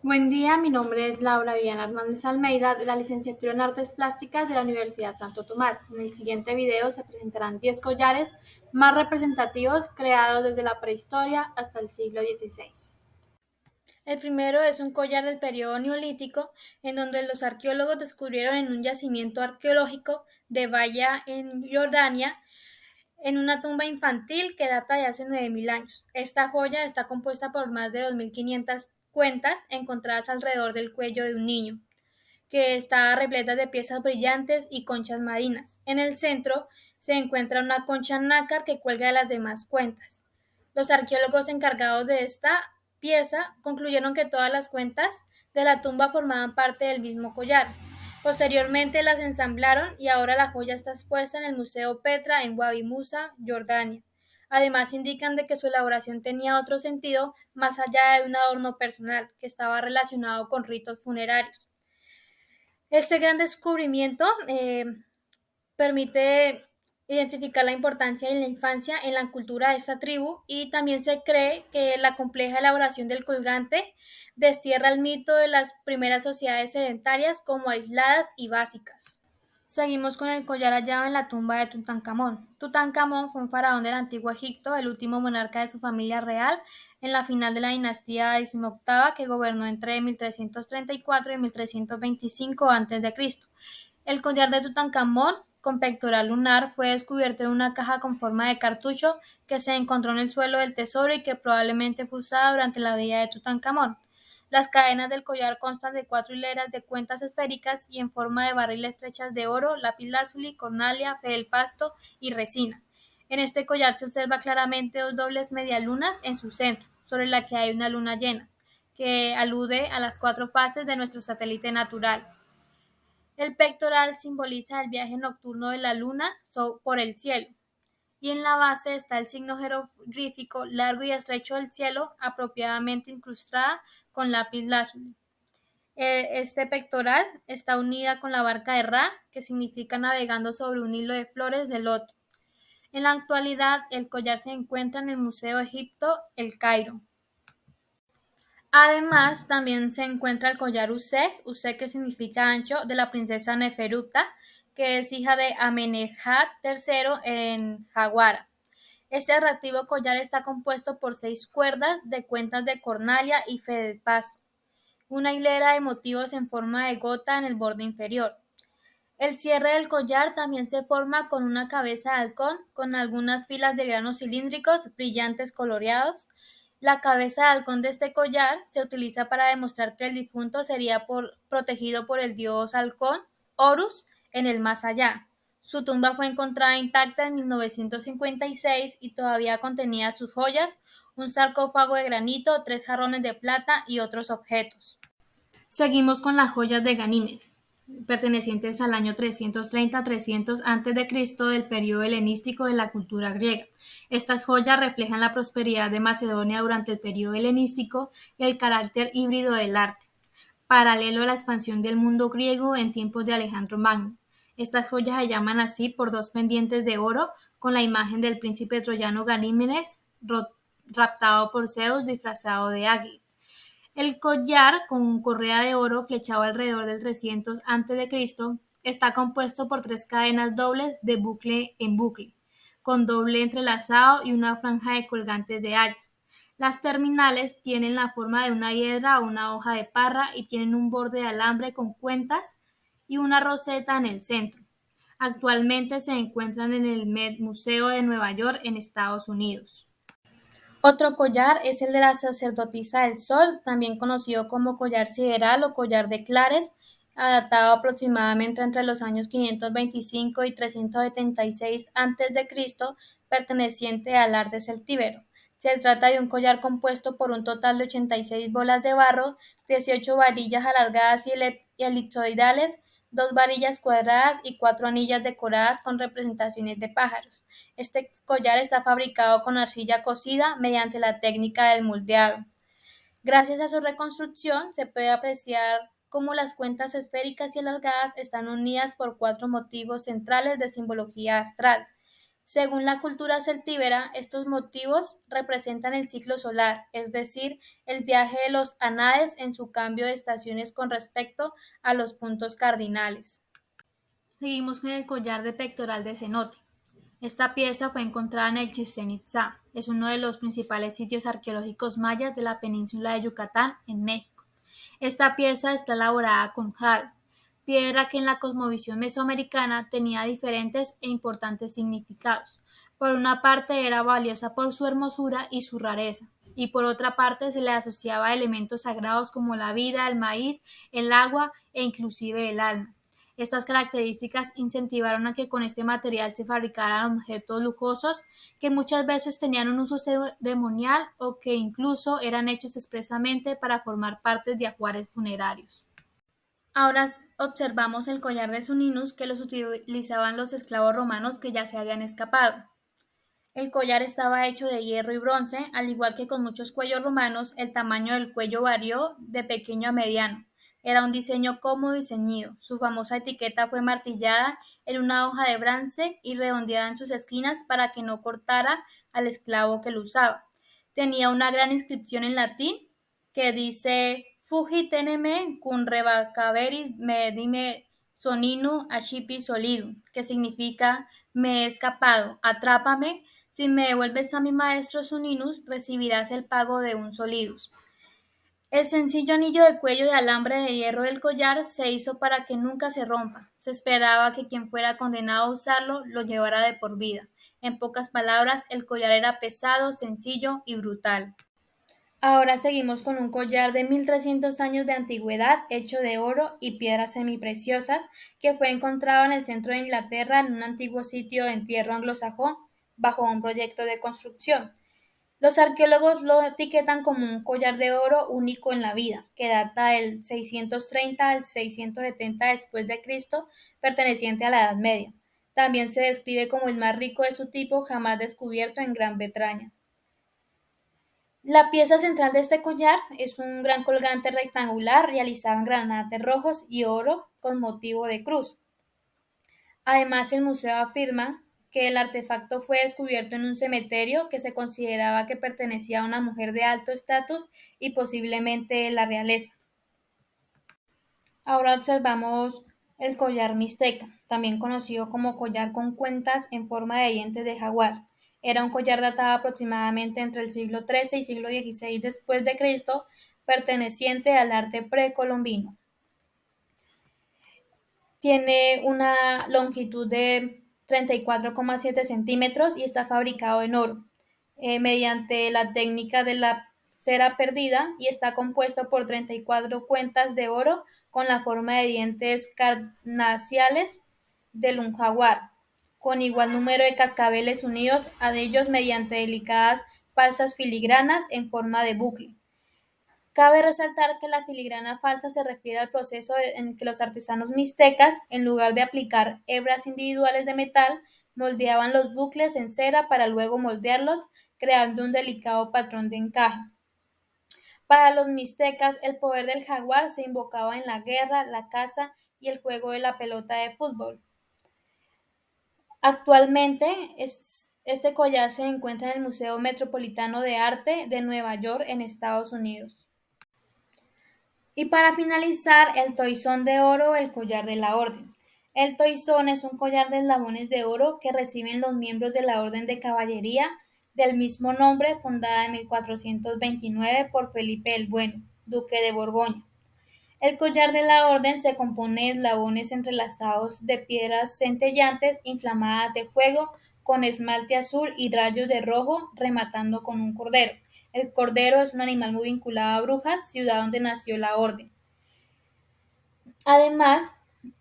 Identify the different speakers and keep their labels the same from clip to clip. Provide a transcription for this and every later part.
Speaker 1: Buen día, mi nombre es Laura Viviana Hernández Almeida, de la licenciatura en Artes Plásticas de la Universidad Santo Tomás. En el siguiente video se presentarán 10 collares más representativos creados desde la prehistoria hasta el siglo XVI.
Speaker 2: El primero es un collar del periodo neolítico, en donde los arqueólogos descubrieron en un yacimiento arqueológico de Baya en Jordania, en una tumba infantil que data de hace 9.000 años. Esta joya está compuesta por más de 2.500 cuentas encontradas alrededor del cuello de un niño, que está repleta de piezas brillantes y conchas marinas. En el centro se encuentra una concha nácar que cuelga de las demás cuentas. Los arqueólogos encargados de esta pieza concluyeron que todas las cuentas de la tumba formaban parte del mismo collar. Posteriormente las ensamblaron y ahora la joya está expuesta en el Museo Petra en Wadi Musa, Jordania. Además indican de que su elaboración tenía otro sentido más allá de un adorno personal, que estaba relacionado con ritos funerarios. Este gran descubrimiento permite identificar la importancia de la infancia en la cultura de esta tribu, y también se cree que la compleja elaboración del colgante destierra el mito de las primeras sociedades sedentarias como aisladas y básicas. Seguimos con el collar hallado en la tumba de Tutankamón. Tutankamón fue un faraón del antiguo Egipto, el último monarca de su familia real en la final de la dinastía XVIII, que gobernó entre 1334 y 1325 a.C. El collar de Tutankamón, con pectoral lunar, fue descubierto en una caja con forma de cartucho que se encontró en el suelo del tesoro y que probablemente fue usada durante la vida de Tutankamón. Las cadenas del collar constan de 4 hileras de cuentas esféricas y en forma de barril estrechas de oro, lapislázuli, cornalia, feldspato y resina. En este collar se observa claramente dos dobles medialunas en su centro, sobre la que hay una luna llena, que alude a las 4 fases de nuestro satélite natural. El pectoral simboliza el viaje nocturno de la luna por el cielo, y en la base está el signo jeroglífico largo y estrecho del cielo, apropiadamente incrustada con lápiz lazuli. Este pectoral está unida con la barca de Ra, que significa navegando sobre un hilo de flores de loto. En la actualidad, el collar se encuentra en el Museo de Egipto, El Cairo. Además, también se encuentra el collar Useg, que significa ancho, de la princesa Neferuta, que es hija de Amenemhat III en Jawara. Este atractivo collar está compuesto por 6 cuerdas de cuentas de cornalia y feldspato, una hilera de motivos en forma de gota en el borde inferior. El cierre del collar también se forma con una cabeza de halcón con algunas filas de granos cilíndricos brillantes coloreados. La cabeza de halcón de este collar se utiliza para demostrar que el difunto sería protegido por el dios halcón, Horus, en el más allá. Su tumba fue encontrada intacta en 1956 y todavía contenía sus joyas, un sarcófago de granito, 3 jarrones de plata y otros objetos. Seguimos con las joyas de Ganímedes, pertenecientes al año 330-300 a.C. del periodo helenístico de la cultura griega. Estas joyas reflejan la prosperidad de Macedonia durante el periodo helenístico y el carácter híbrido del arte, paralelo a la expansión del mundo griego en tiempos de Alejandro Magno. Estas joyas se llaman así por 2 pendientes de oro con la imagen del príncipe troyano Ganímedes raptado por Zeus disfrazado de águila. El collar, con correa de oro flechado alrededor del 300 a.C., está compuesto por 3 cadenas dobles de bucle en bucle, con doble entrelazado y una franja de colgantes de haya. Las terminales tienen la forma de una hiedra o una hoja de parra y tienen un borde de alambre con cuentas y una roseta en el centro. Actualmente se encuentran en el Met Museo de Nueva York, en Estados Unidos. Otro collar es el de la sacerdotisa del sol, también conocido como collar sideral o collar de Clares, adaptado aproximadamente entre los años 525 y 376 a.C., perteneciente al arte celtíbero. Se trata de un collar compuesto por un total de 86 bolas de barro, 18 varillas alargadas y elipsoidales, 2 varillas cuadradas y 4 anillas decoradas con representaciones de pájaros. Este collar está fabricado con arcilla cocida mediante la técnica del moldeado. Gracias a su reconstrucción se puede apreciar cómo las cuentas esféricas y alargadas están unidas por 4 motivos centrales de simbología astral. Según la cultura celtíbera, estos motivos representan el ciclo solar, es decir, el viaje de los Anádes en su cambio de estaciones con respecto a los puntos cardinales. Seguimos con el collar de pectoral de cenote. Esta pieza fue encontrada en el Chichén Itzá. Es uno de los principales sitios arqueológicos mayas de la península de Yucatán, en México. Esta pieza está elaborada con jade, piedra que en la cosmovisión mesoamericana tenía diferentes e importantes significados. Por una parte era valiosa por su hermosura y su rareza, y por otra parte se le asociaba a elementos sagrados como la vida, el maíz, el agua e inclusive el alma. Estas características incentivaron a que con este material se fabricaran objetos lujosos que muchas veces tenían un uso ceremonial o que incluso eran hechos expresamente para formar parte de ajuares funerarios. Ahora observamos el collar de Suninus que los utilizaban los esclavos romanos que ya se habían escapado. El collar estaba hecho de hierro y bronce, al igual que con muchos cuellos romanos, el tamaño del cuello varió de pequeño a mediano. Era un diseño cómodo y ceñido. Su famosa etiqueta fue martillada en una hoja de bronce y redondeada en sus esquinas para que no cortara al esclavo que lo usaba. Tenía una gran inscripción en latín que dice Fugi teneme cum rebacaveris me dime soninu ascipi solidum, que significa me he escapado, atrápame, si me devuelves a mi maestro Suninus, recibirás el pago de un solidus. El sencillo anillo de cuello de alambre de hierro del collar se hizo para que nunca se rompa. Se esperaba que quien fuera condenado a usarlo lo llevara de por vida. En pocas palabras, el collar era pesado, sencillo y brutal. Ahora seguimos con un collar de 1300 años de antigüedad hecho de oro y piedras semipreciosas que fue encontrado en el centro de Inglaterra en un antiguo sitio de entierro anglosajón bajo un proyecto de construcción. Los arqueólogos lo etiquetan como un collar de oro único en la vida, que data del 630 al 670 después de Cristo, perteneciente a la Edad Media. También se describe como el más rico de su tipo jamás descubierto en Gran Bretaña. La pieza central de este collar es un gran colgante rectangular realizado en granates rojos y oro con motivo de cruz. Además, el museo afirma que el artefacto fue descubierto en un cementerio que se consideraba que pertenecía a una mujer de alto estatus y posiblemente de la realeza. Ahora observamos el collar mixteca, también conocido como collar con cuentas en forma de dientes de jaguar. Era un collar datado aproximadamente entre el siglo XIII y siglo XVI después de Cristo, perteneciente al arte precolombino. Tiene una longitud de 34,7 centímetros y está fabricado en oro, mediante la técnica de la cera perdida y está compuesto por 34 cuentas de oro con la forma de dientes carnaciales de un jaguar, con igual número de cascabeles unidos a ellos mediante delicadas falsas filigranas en forma de bucle. Cabe resaltar que la filigrana falsa se refiere al proceso en que los artesanos mixtecas, en lugar de aplicar hebras individuales de metal, moldeaban los bucles en cera para luego moldearlos, creando un delicado patrón de encaje. Para los mixtecas, el poder del jaguar se invocaba en la guerra, la caza y el juego de la pelota de fútbol. Actualmente, este collar se encuentra en el Museo Metropolitano de Arte de Nueva York, en Estados Unidos. Y para finalizar, el toisón de oro, el collar de la orden. El toisón es un collar de eslabones de oro que reciben los miembros de la Orden de Caballería del mismo nombre, fundada en 1429 por Felipe el Bueno, duque de Borgoña. El collar de la orden se compone de eslabones entrelazados de piedras centellantes inflamadas de fuego con esmalte azul y rayos de rojo, rematando con un cordero. El cordero es un animal muy vinculado a Brujas, ciudad donde nació la orden. Además,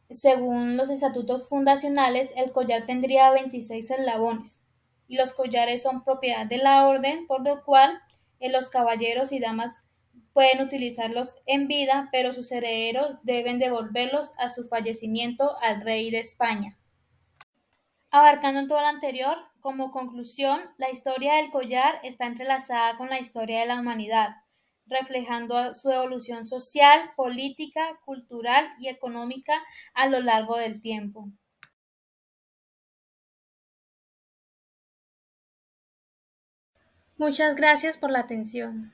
Speaker 2: según los estatutos fundacionales, el collar tendría 26 eslabones y los collares son propiedad de la orden, por lo cual los caballeros y damas pueden utilizarlos en vida, pero sus herederos deben devolverlos a su fallecimiento al rey de España. Abarcando todo lo anterior, como conclusión, la historia del collar está entrelazada con la historia de la humanidad, reflejando su evolución social, política, cultural y económica a lo largo del tiempo. Muchas gracias por la atención.